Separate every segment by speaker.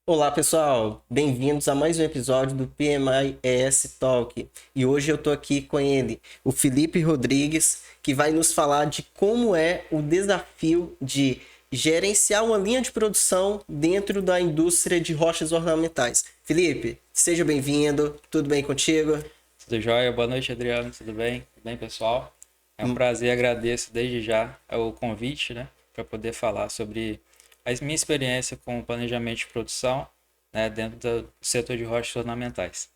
Speaker 1: Olá pessoal, bem-vindos a mais um episódio do PMI ES Talk. E hoje eu tô aqui com ele, o Felipe Rodrigues, que vai nos falar de como é o desafio de gerenciar uma linha de produção dentro da indústria de rochas ornamentais. Felipe, seja bem-vindo, tudo bem contigo?
Speaker 2: Tudo jóia? Boa noite, Adriano. Tudo bem? Tudo bem, pessoal? É um prazer e agradeço desde já o convite, né, para poder falar sobre a minha experiência com o planejamento de produção, né, dentro do setor de rochas ornamentais.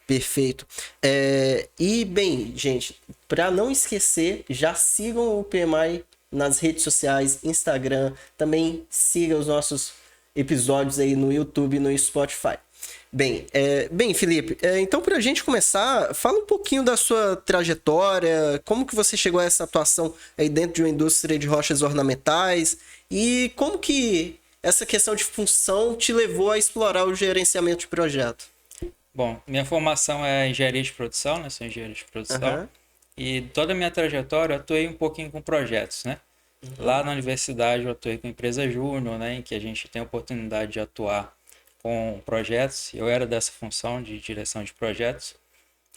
Speaker 1: Perfeito. Bem, gente, para não esquecer, já sigam o PMI nas redes sociais, Instagram, também siga os nossos episódios aí no YouTube e no Spotify. Bem, Felipe, então para a gente começar, fala um pouquinho da sua trajetória, como que você chegou a essa atuação aí dentro de uma indústria de rochas ornamentais e como que essa questão de função te levou a explorar o gerenciamento de projeto.
Speaker 2: Bom, minha formação é engenharia de produção, né? Sou engenheiro de produção.
Speaker 1: Aham.
Speaker 2: E toda a minha trajetória eu atuei um pouquinho com projetos, né? Lá na universidade eu atuei com empresa júnior, né? Em que a gente tem a oportunidade de atuar com projetos. Eu era dessa função de direção de projetos.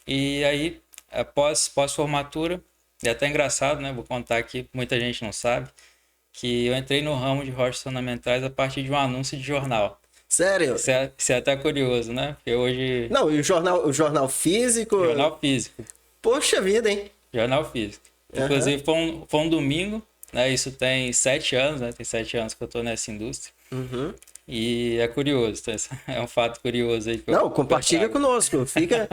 Speaker 2: E aí, após pós-formatura, é até engraçado, né? Vou contar aqui, muita gente não sabe, que eu entrei no ramo de rochas ornamentais a partir de um anúncio de jornal.
Speaker 1: Sério?
Speaker 2: Isso é até curioso, né? Porque hoje,
Speaker 1: Não, e o jornal físico?
Speaker 2: jornal físico,
Speaker 1: Poxa vida, hein?
Speaker 2: jornal físico.
Speaker 1: Aham.
Speaker 2: Inclusive, foi um domingo, né? Isso tem 7 anos, né? Tem 7 anos que eu tô nessa indústria.
Speaker 1: Uhum.
Speaker 2: E é curioso, tá? É um fato curioso aí que
Speaker 1: Não,
Speaker 2: eu
Speaker 1: compartilha
Speaker 2: trago.
Speaker 1: conosco. Fica.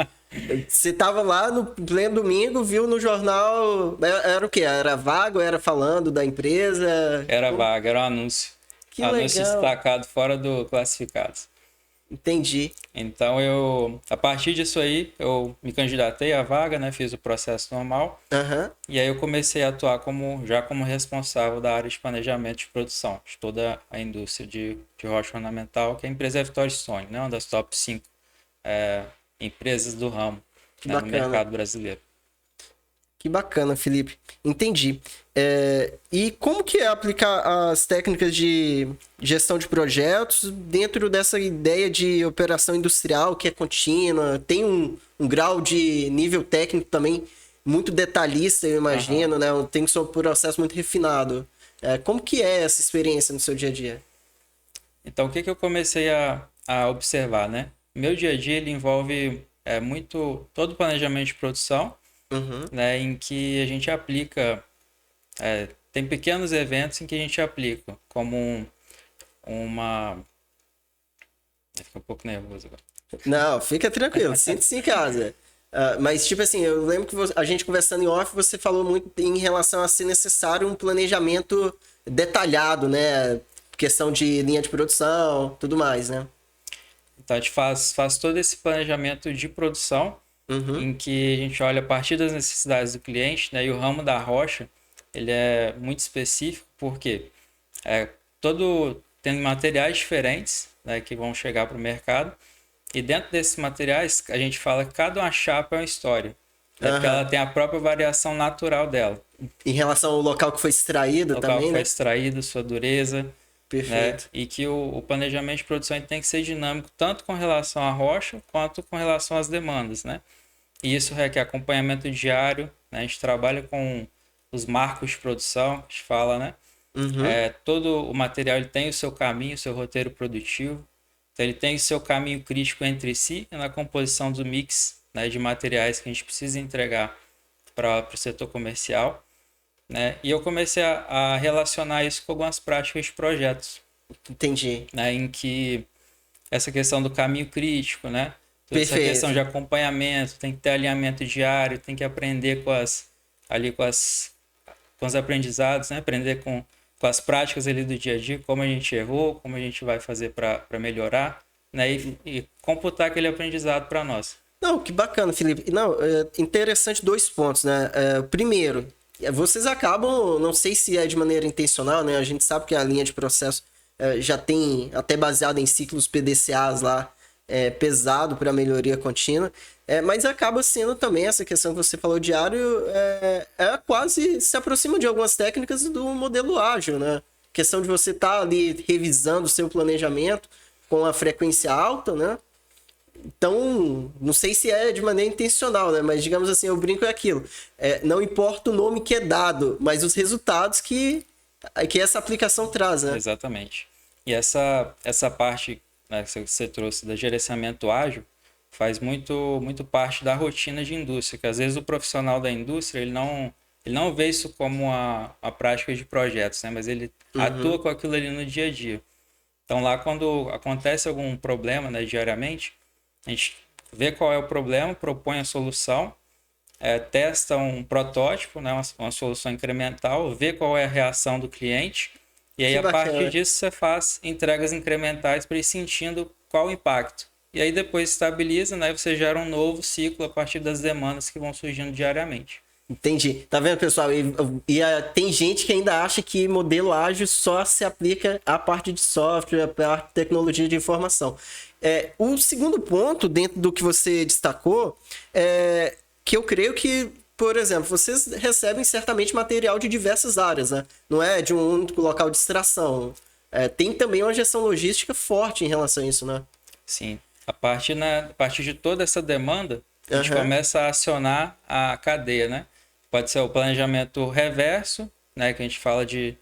Speaker 1: Você tava lá no pleno domingo, viu no jornal. Era o quê? Era vago? Era falando da empresa?
Speaker 2: Era vaga, era um anúncio.
Speaker 1: Que
Speaker 2: Anúncio
Speaker 1: legal.
Speaker 2: destacado fora do classificados.
Speaker 1: Entendi.
Speaker 2: Então a partir disso aí, eu me candidatei à vaga, né? Fiz o processo normal.
Speaker 1: Aham.
Speaker 2: E aí eu comecei a atuar já como responsável da área de planejamento de produção, de toda a indústria de rocha ornamental, que é a empresa é a Victoria Stone, né? Uma das top 5 empresas do ramo,
Speaker 1: Que
Speaker 2: né? No
Speaker 1: bacana.
Speaker 2: mercado brasileiro.
Speaker 1: Que bacana, Felipe. Entendi. E como que é aplicar as técnicas de gestão de projetos dentro dessa ideia de operação industrial que é contínua? Tem um grau de nível técnico também muito detalhista, eu
Speaker 2: Aham.
Speaker 1: imagino, né? Tem que ser um processo muito refinado. Como que é essa experiência no seu dia a dia?
Speaker 2: Então, o que que eu comecei a observar, né? Meu dia a dia ele envolve muito todo o planejamento de produção,
Speaker 1: Uhum.
Speaker 2: né? Em que a gente aplica, tem pequenos eventos em que a gente aplica, como uma. Fica um pouco nervoso agora.
Speaker 1: Não, fica tranquilo, sinta-se em casa. Mas, tipo assim, eu lembro que a gente conversando em off, você falou muito em relação a ser necessário um planejamento detalhado, né? Questão de linha de produção, tudo mais, né?
Speaker 2: Então, a gente faz todo esse planejamento de produção,
Speaker 1: Uhum.
Speaker 2: em que a gente olha a partir das necessidades do cliente, né? E o ramo da rocha, ele é muito específico, porque é, tem materiais diferentes, né, que vão chegar para o mercado. E dentro desses materiais, a gente fala que cada uma chapa é uma história, né, porque ela
Speaker 1: Aham.
Speaker 2: tem a própria variação natural dela.
Speaker 1: Em relação ao local que foi extraído
Speaker 2: O local que
Speaker 1: também,
Speaker 2: foi
Speaker 1: né?
Speaker 2: extraído, sua dureza, né?
Speaker 1: Perfeito.
Speaker 2: E que o planejamento de produção ele tem que ser dinâmico tanto com relação à rocha quanto com relação às demandas, né? E isso requer acompanhamento diário, né? A gente trabalha com os marcos de produção, que a gente fala, né?
Speaker 1: Uhum.
Speaker 2: Todo o material ele tem o seu caminho, o seu roteiro produtivo. Então ele tem o seu caminho crítico entre si e na composição do mix, né, de materiais que a gente precisa entregar para o setor comercial. Né? E eu comecei a relacionar isso com algumas práticas de projetos,
Speaker 1: Entendi.
Speaker 2: né, em que essa questão do caminho crítico, né? Toda essa questão de
Speaker 1: Perfeito.
Speaker 2: acompanhamento, tem que ter alinhamento diário, tem que aprender ali com os aprendizados, né? Aprender com as práticas ali do dia a dia, como a gente errou, como a gente vai fazer para melhorar, né? E computar aquele aprendizado para nós.
Speaker 1: Não, que bacana, Felipe. Não, interessante dois pontos, né? Primeiro, vocês acabam, não sei se é de maneira intencional, né? A gente sabe que a linha de processo já tem até baseado em ciclos PDCAs lá, pesado para melhoria contínua, mas acaba sendo também essa questão que você falou diário, quase se aproxima de algumas técnicas do modelo ágil, né? Questão de você estar ali revisando o seu planejamento com a frequência alta, né? Então, não sei se é de maneira intencional, né? Mas digamos assim, eu brinco é aquilo. Não importa o nome que é dado, mas os resultados que essa aplicação traz, né?
Speaker 2: Exatamente. E essa parte, né, que você trouxe da gerenciamento ágil faz muito parte da rotina de indústria, que às vezes o profissional da indústria ele não vê isso como a prática de projetos, né? Mas ele atua com aquilo ali no dia a dia. Então lá quando acontece algum problema, né, diariamente, a gente vê qual é o problema, propõe a solução, testa um protótipo, né, uma solução incremental, vê qual é a reação do cliente, e aí
Speaker 1: Que
Speaker 2: a partir
Speaker 1: bacana.
Speaker 2: disso você faz entregas incrementais para ir sentindo qual o impacto. E aí depois estabiliza, né, você gera um novo ciclo a partir das demandas que vão surgindo diariamente.
Speaker 1: Entendi. Tá vendo, pessoal? Tem gente que ainda acha que modelo ágil só se aplica à parte de software, à parte de tecnologia de informação. O segundo ponto, dentro do que você destacou, é que eu creio que, por exemplo, vocês recebem certamente material de diversas áreas, né? Não é de um único local de extração. Tem também uma gestão logística forte em relação a isso, né?
Speaker 2: Sim. A partir de toda essa demanda, a gente
Speaker 1: Aham.
Speaker 2: começa a acionar a cadeia, né? Pode ser o planejamento reverso, né? Que a gente fala de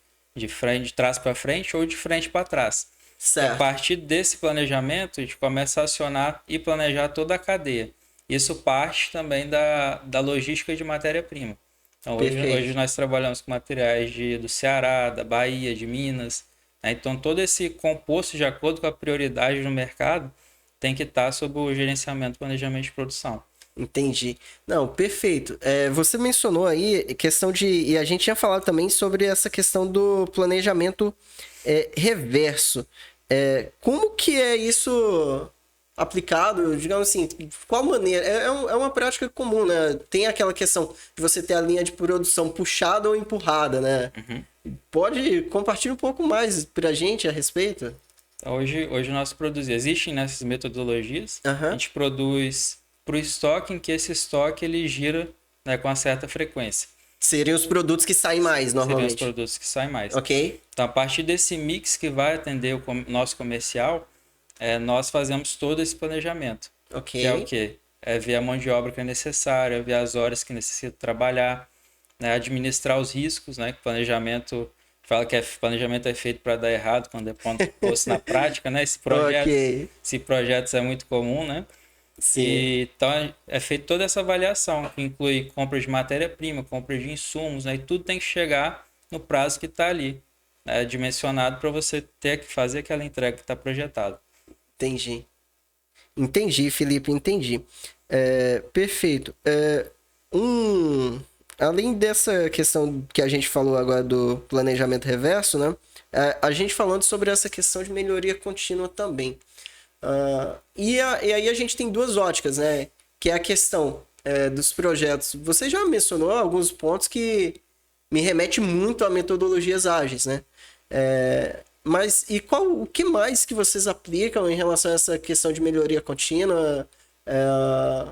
Speaker 2: frente, de trás para frente ou de frente para trás. E a
Speaker 1: Certo.
Speaker 2: partir desse planejamento, a gente começa a acionar e planejar toda a cadeia. Isso parte também da logística de matéria-prima. Então, hoje
Speaker 1: Perfeito.
Speaker 2: nós trabalhamos com materiais do Ceará, da Bahia, de Minas, né? Então, todo esse composto, de acordo com a prioridade no mercado, tem que estar sob o gerenciamento e planejamento de produção.
Speaker 1: Entendi. Não, perfeito. Você mencionou aí questão de. E a gente tinha falado também sobre essa questão do planejamento reverso. Como que é isso aplicado? Digamos assim, de qual maneira? É uma prática comum, né? Tem aquela questão de você ter a linha de produção puxada ou empurrada, né? Pode compartilhar um pouco mais pra gente a respeito?
Speaker 2: Então, hoje nós produzimos, existem nessas metodologias, a
Speaker 1: Aham.
Speaker 2: gente produz para o estoque em que esse estoque ele gira, né, com uma certa frequência.
Speaker 1: Seriam os produtos que saem mais,
Speaker 2: Seriam os
Speaker 1: normalmente.
Speaker 2: produtos que saem mais.
Speaker 1: Ok?
Speaker 2: Então, a partir desse mix que vai atender nosso comercial, nós fazemos todo esse planejamento.
Speaker 1: Ok.
Speaker 2: Que é o quê? É ver a mão de obra que é necessária, ver as horas que necessita trabalhar, né? Administrar os riscos, né? Que planejamento fala que planejamento é feito para dar errado quando é ponto posto na prática, né?
Speaker 1: Ok.
Speaker 2: Esse projetos é muito comum, né?
Speaker 1: Sim.
Speaker 2: E então é feita toda essa avaliação, que inclui compra de matéria-prima, compra de insumos, né? E tudo tem que chegar no prazo que está ali, né? Dimensionado para você ter que fazer aquela entrega que está projetada.
Speaker 1: Entendi. Entendi, Felipe, entendi. Perfeito. Um, Além dessa questão que a gente falou agora do planejamento reverso, né? A gente falando sobre essa questão de melhoria contínua também. E aí a gente tem duas óticas, né? Que é a questão dos projetos. Você já mencionou alguns pontos que me remete muito a metodologias ágeis, né? Mas e o que mais que vocês aplicam em relação a essa questão de melhoria contínua? É,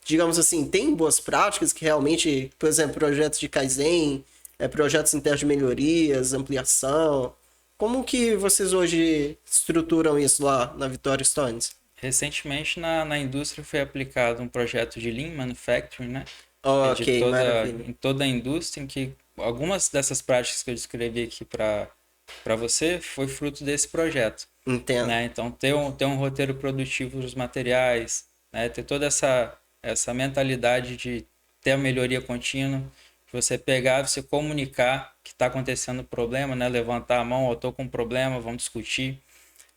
Speaker 1: Digamos assim, tem boas práticas que realmente, por exemplo, projetos de Kaizen, projetos internos de melhorias, ampliação. Como que vocês hoje estruturam isso lá na Vitória Stones?
Speaker 2: Recentemente na indústria foi aplicado um projeto de Lean Manufacturing, né?
Speaker 1: Ok, maravilha.
Speaker 2: Em toda a indústria, em que algumas dessas práticas que eu descrevi aqui para você foi fruto desse projeto,
Speaker 1: Entendo.
Speaker 2: né? Então ter um roteiro produtivo dos materiais, né? Ter toda essa mentalidade de ter a melhoria contínua, de você pegar, você comunicar que está acontecendo um problema, né? Levantar a mão, eu estou com um problema, vamos discutir,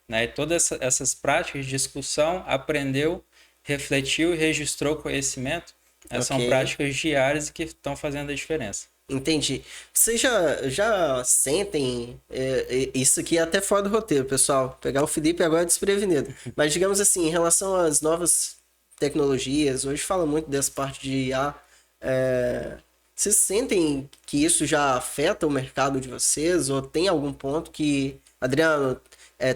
Speaker 2: né? E todas essas práticas de discussão, aprendeu, refletiu e registrou conhecimento, né? São
Speaker 1: Ok.
Speaker 2: práticas diárias que estão fazendo a diferença.
Speaker 1: Entendi. Vocês já sentem isso aqui é até fora do roteiro, pessoal. Pegar o Felipe agora é desprevenido. Mas digamos assim, em relação às novas tecnologias, hoje fala muito dessa parte de IA. Vocês sentem que isso já afeta o mercado de vocês? Ou tem algum ponto que, Adriano,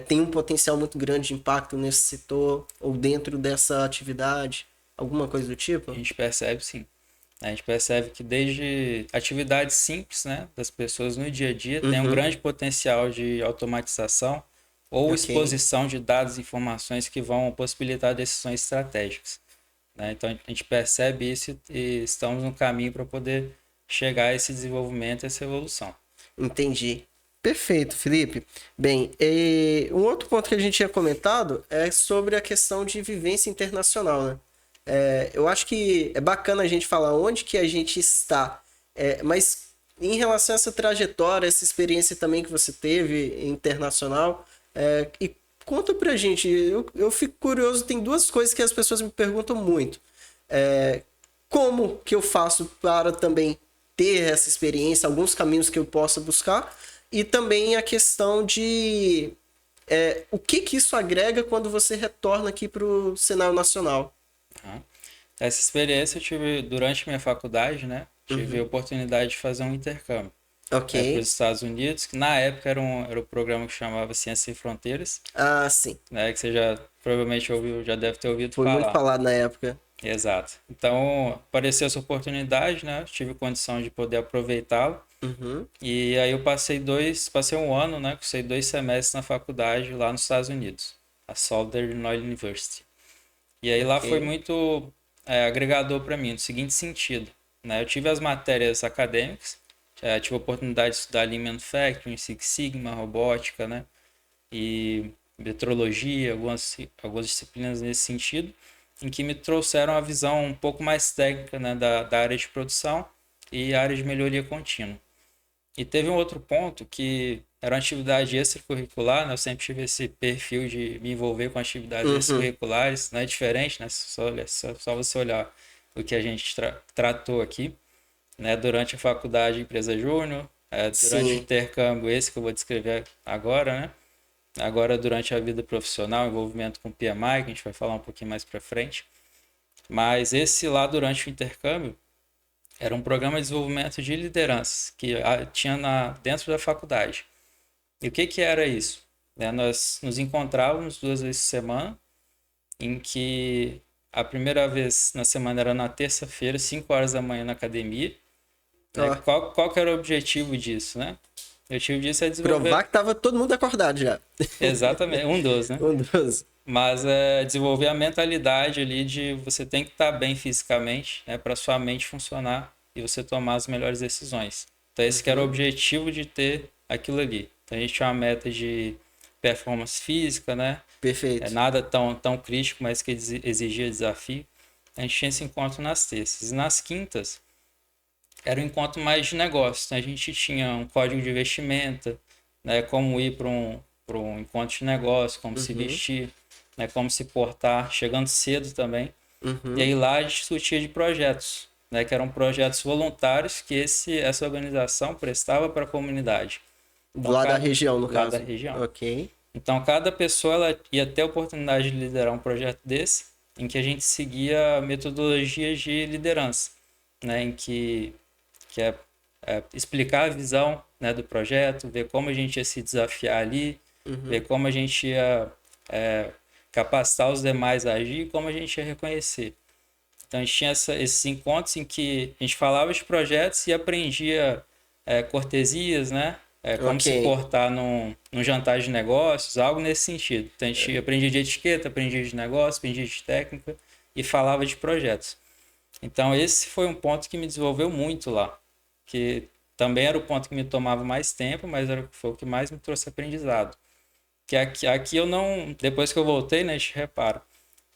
Speaker 1: tem um potencial muito grande de impacto nesse setor ou dentro dessa atividade? Alguma coisa do
Speaker 2: A
Speaker 1: tipo?
Speaker 2: gente percebe sim. A gente percebe que desde atividades simples, né, das pessoas no dia a dia, tem um
Speaker 1: Uhum.
Speaker 2: grande potencial de automatização, ou
Speaker 1: Ok.
Speaker 2: exposição de dados e informações que vão possibilitar decisões estratégicas, né? Então a gente percebe isso e estamos no caminho para poder chegar a esse desenvolvimento, essa evolução.
Speaker 1: Entendi. Perfeito, Felipe. Bem, um outro ponto que a gente tinha comentado é sobre a questão de vivência internacional, né? Eu acho que é bacana a gente falar onde que a gente está, mas em relação a essa trajetória, essa experiência também que você teve internacional, e conta pra gente, eu fico curioso, tem duas coisas que as pessoas me perguntam muito. É, como que eu faço para também ter essa experiência, alguns caminhos que eu possa buscar, e também a questão de o que que isso agrega quando você retorna aqui para o cenário nacional.
Speaker 2: Tá? Essa experiência eu tive durante minha faculdade, né? Tive a oportunidade de fazer um intercâmbio,
Speaker 1: Ok.
Speaker 2: para os Estados Unidos, que na época era um programa que chamava Ciências Sem Fronteiras,
Speaker 1: Ah, sim.
Speaker 2: né? Que você já provavelmente ouviu, já deve ter ouvido
Speaker 1: Foi muito
Speaker 2: falar.
Speaker 1: falado na época.
Speaker 2: Exato. Então, apareceu essa oportunidade, né? Tive condição de poder aproveitá-la.
Speaker 1: Uhum.
Speaker 2: E aí eu passei um ano, né? Cursei 2 semestres na faculdade lá nos Estados Unidos, a Southern Illinois University. E aí lá foi
Speaker 1: Ok.
Speaker 2: muito agregador para mim, no seguinte sentido, né? Eu tive as matérias acadêmicas, tive a oportunidade de estudar Lean Manufacturing, Six Sigma, robótica, né? E metrologia, algumas disciplinas nesse sentido, em que me trouxeram a visão um pouco mais técnica, né, da área de produção e área de melhoria contínua. E teve um outro ponto que era uma atividade extracurricular, né? Eu sempre tive esse perfil de me envolver com atividades
Speaker 1: Uhum.
Speaker 2: extracurriculares, não é diferente, né? Só você olhar o que a gente tratou aqui, né? Durante a faculdade Empresa Júnior, durante o
Speaker 1: Sim.
Speaker 2: intercâmbio esse que eu vou descrever agora, né? Agora durante a vida profissional, envolvimento com PMI, que a gente vai falar um pouquinho mais para frente. Mas esse lá durante o intercâmbio era um programa de desenvolvimento de lideranças que tinha dentro da faculdade. E o que que era isso? Nós nos encontrávamos 2 vezes por semana, em que a primeira vez na semana era na terça-feira, 5 horas da manhã na academia. Né?
Speaker 1: Ó,
Speaker 2: Qual que era o objetivo disso, né? O objetivo disso é
Speaker 1: provar
Speaker 2: desenvolver,
Speaker 1: que tava todo mundo acordado já.
Speaker 2: exatamente, um dos, né?
Speaker 1: Um dos.
Speaker 2: Mas é desenvolver a mentalidade ali de você tem que estar bem fisicamente, né, para sua mente funcionar e você tomar as melhores decisões. Então esse que era o
Speaker 1: Uhum.
Speaker 2: objetivo de ter aquilo ali. Então a gente tinha uma meta de performance física, né?
Speaker 1: Perfeito.
Speaker 2: Nada tão crítico, mas que exigia desafio. A gente tinha esse encontro nas terças. E nas quintas era um encontro mais de negócio. Né? A gente tinha um código de vestimenta, né? Como ir para um encontro de negócio, como se
Speaker 1: Uhum.
Speaker 2: vestir, né? Como se portar, chegando cedo também. E
Speaker 1: Uhum.
Speaker 2: aí lá a gente discutia de projetos, né? Que eram projetos voluntários que essa organização prestava para a comunidade. Então,
Speaker 1: Lá da região, no
Speaker 2: lá da
Speaker 1: caso.
Speaker 2: região.
Speaker 1: Ok.
Speaker 2: Então, cada pessoa ela ia ter a oportunidade de liderar um projeto desse, em que a gente seguia metodologias de liderança, né? Em que é explicar a visão, né, do projeto, ver como a gente ia se desafiar ali, ver
Speaker 1: Uhum.
Speaker 2: como a gente ia é, capacitar os demais a agir e como a gente ia reconhecer. Então a gente tinha esses encontros em que a gente falava de projetos e aprendia cortesias, né? Como
Speaker 1: Ok.
Speaker 2: se portar num jantar de negócios, algo nesse sentido. Então a gente aprendia de etiqueta, aprendia de negócio, aprendia de técnica e falava de projetos. Então esse foi um ponto que me desenvolveu muito lá, que também era o ponto que me tomava mais tempo, mas foi o que mais me trouxe aprendizado. Que aqui eu não, depois que eu voltei, né, a gente repara,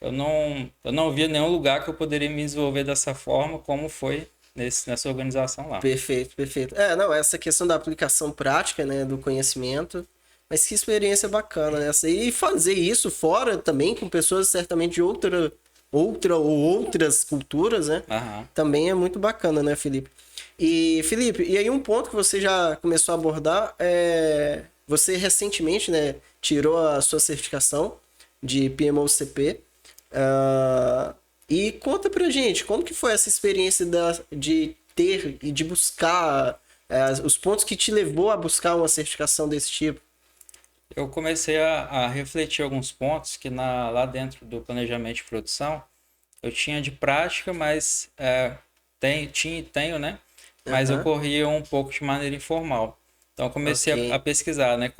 Speaker 2: eu não via nenhum lugar que eu poderia me desenvolver dessa forma, como foi nessa organização lá.
Speaker 1: Perfeito, perfeito. Não, essa questão da aplicação prática, né, do conhecimento. Mas que experiência bacana essa. E fazer isso fora também com pessoas certamente de outra ou outras culturas, né?
Speaker 2: Aham.
Speaker 1: Também é muito bacana, né, Felipe? E, Felipe, e aí um ponto que você já começou a abordar é... Você recentemente, né, tirou a sua certificação de PMO-CP. E conta pra gente, como que foi essa experiência de ter e de buscar os pontos que te levou a buscar uma certificação desse tipo?
Speaker 2: Eu comecei a refletir alguns pontos que lá dentro do planejamento de produção eu tinha de prática, mas tinha e tenho, né? Mas
Speaker 1: Aham.
Speaker 2: ocorria um pouco de maneira informal. Então, eu comecei
Speaker 1: Ok.
Speaker 2: a pesquisar, né?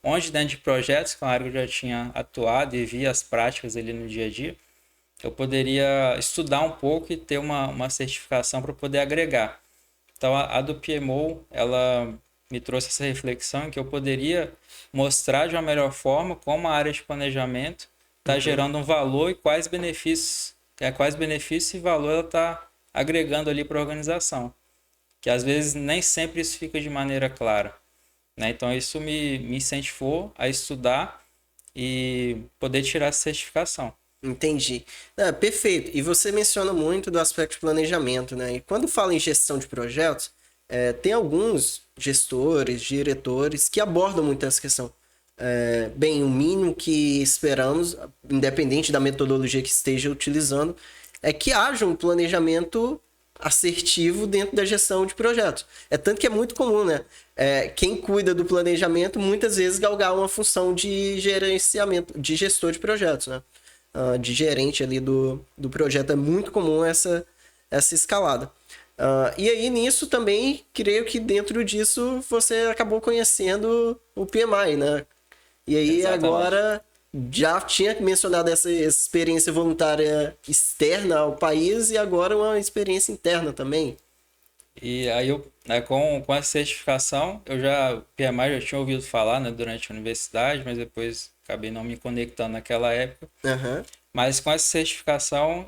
Speaker 2: Onde dentro de projetos, com a área que eu já tinha atuado e via as práticas ali no dia a dia, eu poderia estudar um pouco e ter uma certificação para poder agregar. Então, a do PMO, ela me trouxe essa reflexão em que eu poderia mostrar de uma melhor forma como a área de planejamento está
Speaker 1: Uhum.
Speaker 2: gerando um valor e quais benefícios e valor ela está agregando ali para a organização. Que às vezes nem sempre isso fica de maneira clara, né? Então, isso me incentivou a estudar e poder tirar essa certificação.
Speaker 1: Entendi. Perfeito. E você menciona muito do aspecto de planejamento, né? E quando fala em gestão de projetos, tem alguns gestores, diretores que abordam muito essa questão. Bem, o mínimo que esperamos, independente da metodologia que esteja utilizando, é que haja um planejamento assertivo dentro da gestão de projetos. É tanto que é muito comum, né? Quem cuida do planejamento muitas vezes galgar uma função de gerenciamento, de gestor de projetos, né? De gerente ali do projeto. É muito comum essa escalada. E aí, nisso também, creio que dentro disso você acabou conhecendo o PMI, né? E aí,
Speaker 2: Exatamente.
Speaker 1: agora, já tinha mencionado essa experiência voluntária externa ao país e agora uma experiência interna também.
Speaker 2: E aí eu, né, com essa certificação, PMI já tinha ouvido falar, né, durante a universidade, mas depois acabei não me conectando naquela época.
Speaker 1: Aham.
Speaker 2: Mas com essa certificação,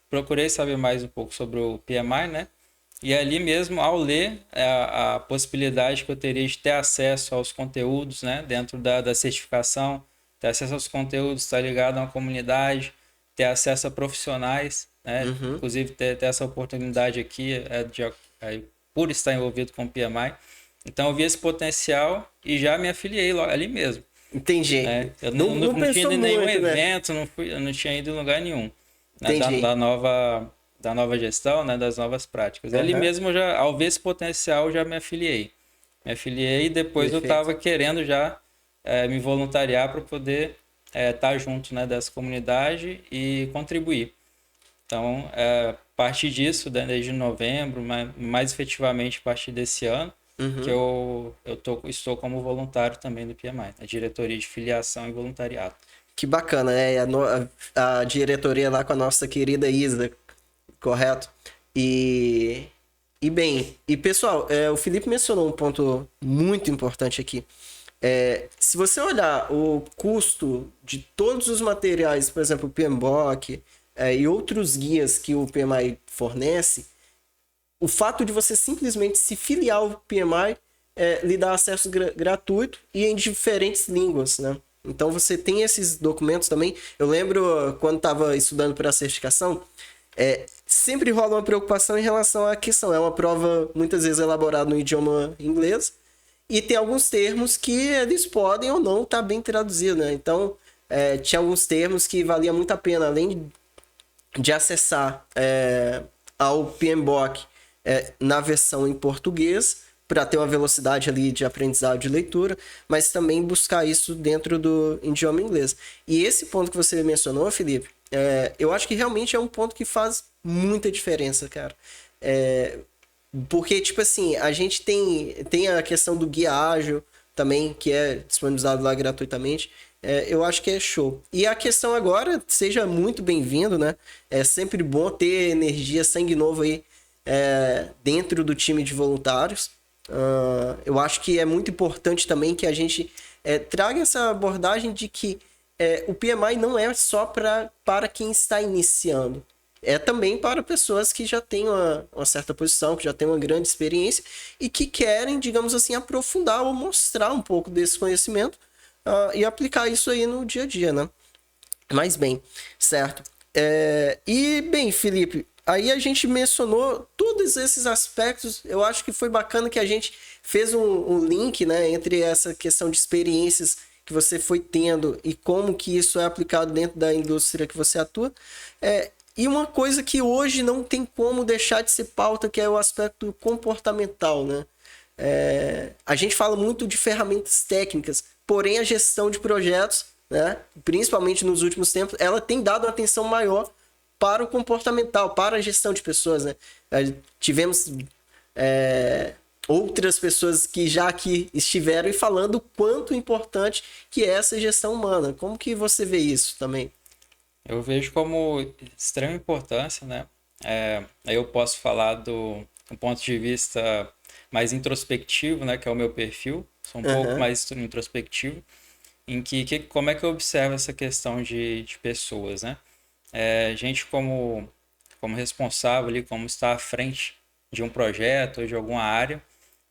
Speaker 2: procurei saber mais um pouco sobre o PMI, né? E ali mesmo, ao ler, a possibilidade que eu teria de ter acesso aos conteúdos, né, dentro da certificação, ter acesso aos conteúdos, estar ligado a uma comunidade, ter acesso a profissionais, né?
Speaker 1: Uhum.
Speaker 2: Inclusive ter essa oportunidade aqui por estar envolvido com o PMI. Então eu vi esse potencial e já me afiliei ali mesmo,
Speaker 1: Entendi.
Speaker 2: né? Eu
Speaker 1: Não, não
Speaker 2: não tinha
Speaker 1: pensou
Speaker 2: ido em nenhum
Speaker 1: muito, né?
Speaker 2: evento, eu não tinha ido em lugar nenhum, né?
Speaker 1: Entendi.
Speaker 2: Da nova gestão, né? Das novas práticas. Ali
Speaker 1: Aham.
Speaker 2: mesmo, ao ver esse potencial, já me afiliei. Me afiliei e depois eu
Speaker 1: Perfeito.
Speaker 2: estava querendo já me voluntariar para poder estar junto, né? Dessa comunidade e contribuir. Então, a partir disso, né, desde novembro, mais efetivamente a partir desse ano, que
Speaker 1: Uhum.
Speaker 2: estou como voluntário também do PMI, a diretoria de filiação e voluntariado.
Speaker 1: Que bacana, né? A diretoria lá com a nossa querida Isa, correto? E, e bem, e pessoal, o Felipe mencionou um ponto muito importante aqui. Se você olhar o custo de todos os materiais, por exemplo, o PMBOK, e outros guias que o PMI fornece, o fato de você simplesmente se filiar ao PMI lhe dá acesso gratuito e em diferentes línguas, né? Então você tem esses documentos também. Eu lembro quando estava estudando para a certificação, sempre rola uma preocupação em relação à questão. É uma prova muitas vezes elaborada no idioma inglês e tem alguns termos que eles podem ou não estar bem traduzidos, né? Então tinha alguns termos que valia muito a pena, além de acessar ao PMBOK na versão em português, para ter uma velocidade ali de aprendizado de leitura, mas também buscar isso dentro do idioma inglês. E esse ponto que você mencionou, Felipe, eu acho que realmente é um ponto que faz muita diferença, cara. Porque, tipo assim, a gente tem a questão do guia ágil também, que é disponibilizado lá gratuitamente. Eu acho que é show. E a questão agora, seja muito bem-vindo, né? É sempre bom ter energia, sangue novo aí dentro do time de voluntários. Eu acho que é muito importante também que a gente traga essa abordagem de que o PMI não é só para quem está iniciando. É também para pessoas que já têm uma certa posição, que já têm uma grande experiência e que querem, digamos assim, aprofundar ou mostrar um pouco desse conhecimento e aplicar isso aí no dia a dia, né? Mas bem, certo. E bem, Felipe, aí a gente mencionou todos esses aspectos. Eu acho que foi bacana que a gente fez um link, né, entre essa questão de experiências que você foi tendo e como que isso é aplicado dentro da indústria que você atua. E uma coisa que hoje não tem como deixar de ser pauta, que é o aspecto comportamental, né? A gente fala muito de ferramentas técnicas, porém a gestão de projetos, né, principalmente nos últimos tempos, ela tem dado uma atenção maior para o comportamental, para a gestão de pessoas, né? Tivemos outras pessoas que já aqui estiveram e falando o quanto importante que é essa gestão humana. Como que você vê isso também?
Speaker 2: Eu vejo como extrema importância, né? Aí eu posso falar do ponto de vista mais introspectivo, né? Que é o meu perfil. Sou um pouco
Speaker 1: Aham,
Speaker 2: mais introspectivo. Em como é que eu observo essa questão de pessoas, né? Gente como responsável ali, como está à frente de um projeto ou de alguma área,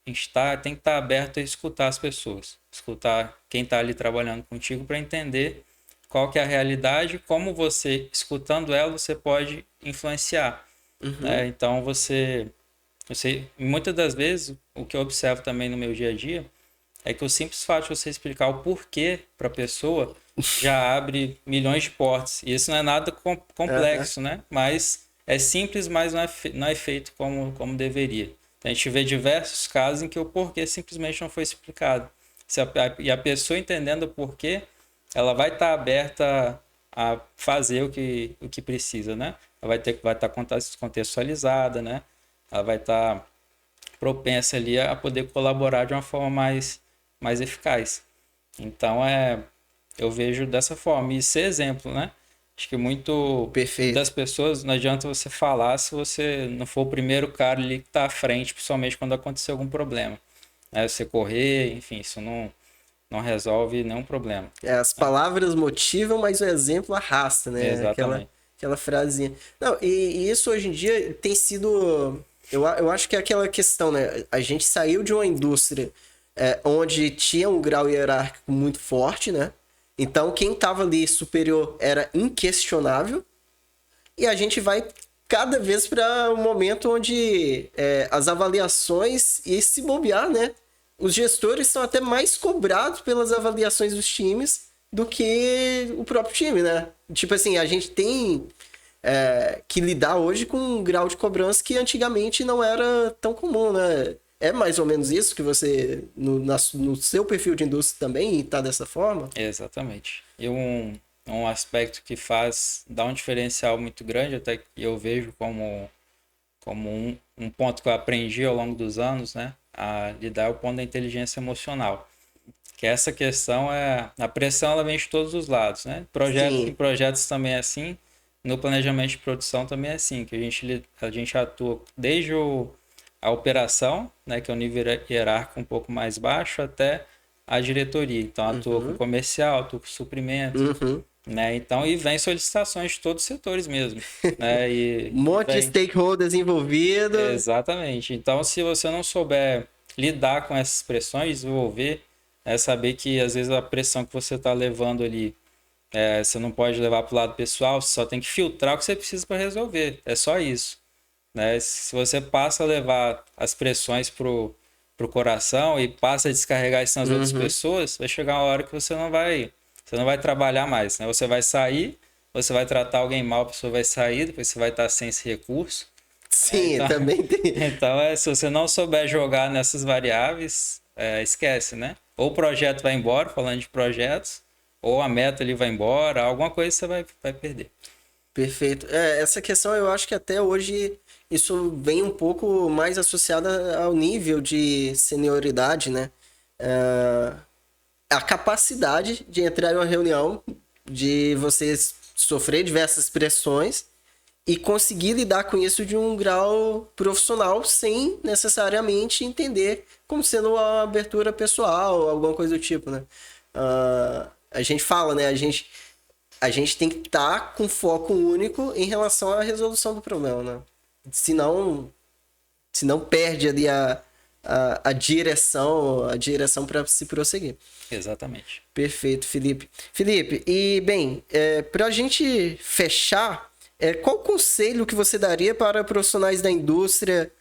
Speaker 2: a gente tem que estar aberto a escutar as pessoas, escutar quem está ali trabalhando contigo para entender qual que é a realidade, como você, escutando ela, você pode influenciar,
Speaker 1: uhum,
Speaker 2: né? Então muitas das vezes, o que eu observo também no meu dia a dia é que o simples fato de você explicar o porquê para a pessoa já abre milhões de portas. E isso não é nada
Speaker 1: aham,
Speaker 2: complexo, né? Mas é simples, mas não é feito como deveria. Então, a gente vê diversos casos em que o porquê simplesmente não foi explicado. E a pessoa entendendo o porquê, ela vai estar aberta a fazer o que precisa, né? Ela vai estar contextualizada, né? Ela vai estar propensa ali a poder colaborar de uma forma mais eficaz. Então, eu vejo dessa forma. E ser exemplo, né? Acho que muitas
Speaker 1: perfeito.
Speaker 2: pessoas, não adianta você falar se você não for o primeiro cara ali que está à frente, principalmente quando acontecer algum problema. Né? Você correr, enfim, isso não resolve nenhum problema.
Speaker 1: É, as
Speaker 2: Né?
Speaker 1: palavras motivam, mas o exemplo arrasta, né?
Speaker 2: Exatamente.
Speaker 1: Aquela frasinha. Não, e isso hoje em dia tem sido. Eu acho que é aquela questão, né? A gente saiu de uma indústria onde tinha um grau hierárquico muito forte, né? Então quem estava ali superior era inquestionável. E a gente vai cada vez para um momento onde as avaliações, e se bobear, né? Os gestores são até mais cobrados pelas avaliações dos times do que o próprio time, né? Tipo assim, a gente tem que lidar hoje com um grau de cobrança que antigamente não era tão comum, né? É mais ou menos isso que você, no seu perfil de indústria também, está dessa forma?
Speaker 2: Exatamente. E um aspecto que dá um diferencial muito grande, até que eu vejo como um ponto que eu aprendi ao longo dos anos, né? A lidar é o ponto da inteligência emocional. Que essa questão a pressão ela vem de todos os lados, né? Em
Speaker 1: Sim.
Speaker 2: projetos também é assim, no planejamento de produção também é assim, que a gente atua desde a operação, né, que é o nível hierárquico um pouco mais baixo, até a diretoria. Então atua com
Speaker 1: Uhum.
Speaker 2: comercial, atua com suprimento,
Speaker 1: Uhum.
Speaker 2: né? Então, e vem solicitações de todos os setores mesmo, né?
Speaker 1: Um
Speaker 2: E
Speaker 1: monte de
Speaker 2: vem
Speaker 1: stakeholders envolvidos.
Speaker 2: exatamente. Então, se você não souber lidar com essas pressões, desenvolver, saber que às vezes a pressão que você está levando ali, você não pode levar para o lado pessoal, você só tem que filtrar o que você precisa para resolver. É só isso, né? Se você passa a levar as pressões pro coração e passa a descarregar isso nas outras
Speaker 1: Uhum.
Speaker 2: pessoas, vai chegar uma hora que você não vai trabalhar mais, né? Você vai sair, você vai tratar alguém mal, a pessoa vai sair, depois você vai estar sem esse recurso, né?
Speaker 1: Sim,
Speaker 2: Então,
Speaker 1: também tem.
Speaker 2: então se você não souber jogar nessas variáveis, esquece, né? Ou o projeto vai embora, falando de projetos, ou a meta ali vai embora, alguma coisa você vai perder.
Speaker 1: Perfeito. Essa questão eu acho que até hoje isso vem um pouco mais associada ao nível de senioridade, né? É, a capacidade de entrar em uma reunião, de vocês sofrer diversas pressões e conseguir lidar com isso de um grau profissional sem necessariamente entender como sendo uma abertura pessoal, alguma coisa do tipo, né? A gente fala, né? A gente tem que estar com foco único em relação à resolução do problema, né? Senão, senão perde ali a direção para se prosseguir.
Speaker 2: Exatamente.
Speaker 1: Perfeito, Felipe. Felipe, e bem, para a gente fechar, qual conselho que você daria para profissionais da indústria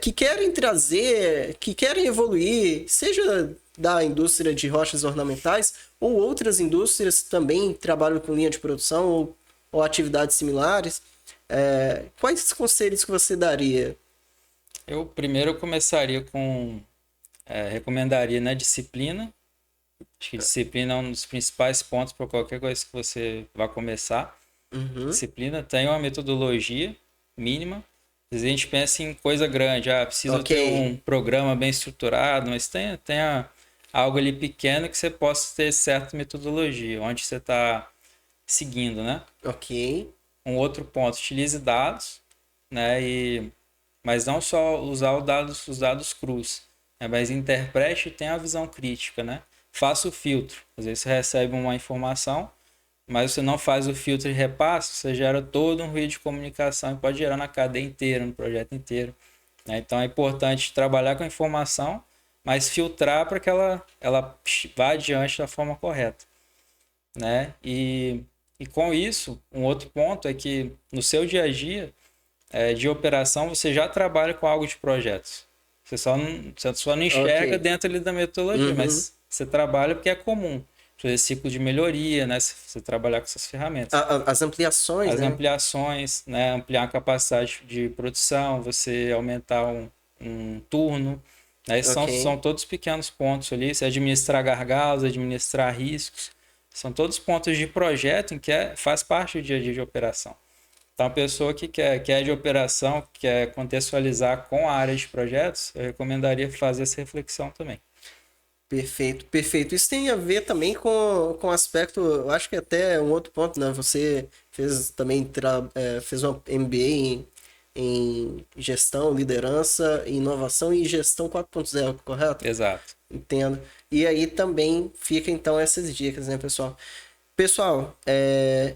Speaker 1: que querem trazer, que querem evoluir, seja da indústria de rochas ornamentais ou outras indústrias que também trabalham com linha de produção ou atividades similares? Quais conselhos que você daria?
Speaker 2: Eu primeiro começaria recomendaria, né, disciplina. Acho que disciplina é um dos principais pontos para qualquer coisa que você vá começar.
Speaker 1: Uhum,
Speaker 2: Disciplina tem uma metodologia mínima, Às vezes a gente pensa em coisa grande, preciso
Speaker 1: Ok,
Speaker 2: ter um programa bem estruturado, mas algo ali pequeno que você possa ter certa metodologia, onde você está seguindo, né?
Speaker 1: ok,
Speaker 2: Um outro ponto, utilize dados, né? Mas não só usar os dados crus, né? Mas interprete e tenha a visão crítica, né? Faça o filtro. Às vezes você recebe uma informação, mas você não faz o filtro e repasse, você gera todo um ruído de comunicação e pode gerar na cadeia inteira, no projeto inteiro, né? Então é importante trabalhar com a informação, mas filtrar para que ela vá adiante da forma correta, né? E com isso, um outro ponto é que no seu dia a dia de operação você já trabalha com algo de projetos. Você só não enxerga
Speaker 1: ok.
Speaker 2: dentro ali da metodologia,
Speaker 1: Uhum.
Speaker 2: mas você trabalha porque é comum. Fazer ciclo de melhoria, né? Você trabalhar com essas ferramentas.
Speaker 1: As ampliações,
Speaker 2: As
Speaker 1: né?
Speaker 2: ampliações, né? Ampliar a capacidade de produção, você aumentar um turno, né? São
Speaker 1: Ok.
Speaker 2: todos pequenos pontos ali. Você administrar gargalos, administrar riscos. São todos pontos de projeto em que faz parte do dia a dia de operação. Então, a pessoa que é de operação, que quer contextualizar com a área de projetos, eu recomendaria fazer essa reflexão também.
Speaker 1: Perfeito, perfeito. Isso tem a ver também com o aspecto, eu acho que até um outro ponto, né? Você fez também, fez uma MBA em gestão, liderança, inovação e gestão 4.0, correto?
Speaker 2: Exato.
Speaker 1: Entendo. E aí também fica então essas dicas, né, pessoal? Pessoal,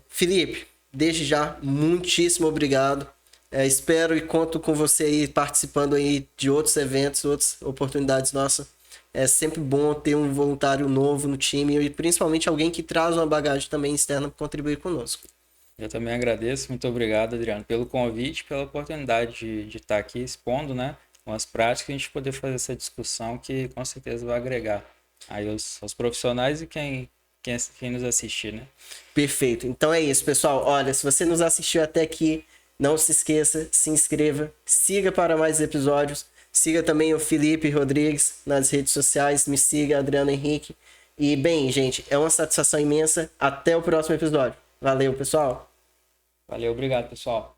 Speaker 1: Felipe, desde já, muitíssimo obrigado. Espero e conto com você aí participando aí de outros eventos, outras oportunidades nossas. É sempre bom ter um voluntário novo no time e principalmente alguém que traz uma bagagem também externa para contribuir conosco.
Speaker 2: Eu também agradeço. Muito obrigado, Adriano, pelo convite, pela oportunidade de estar aqui expondo, né, umas práticas e a gente poder fazer essa discussão que com certeza vai agregar aí os profissionais e quem nos assistir, né?
Speaker 1: Perfeito. Então é isso, pessoal. Olha, se você nos assistiu até aqui, não se esqueça, se inscreva, siga para mais episódios. Siga também o Felipe Rodrigues nas redes sociais, me siga, Adriano Henrique. E bem, gente, é uma satisfação imensa. Até o próximo episódio. Valeu, pessoal.
Speaker 2: Valeu, obrigado, pessoal.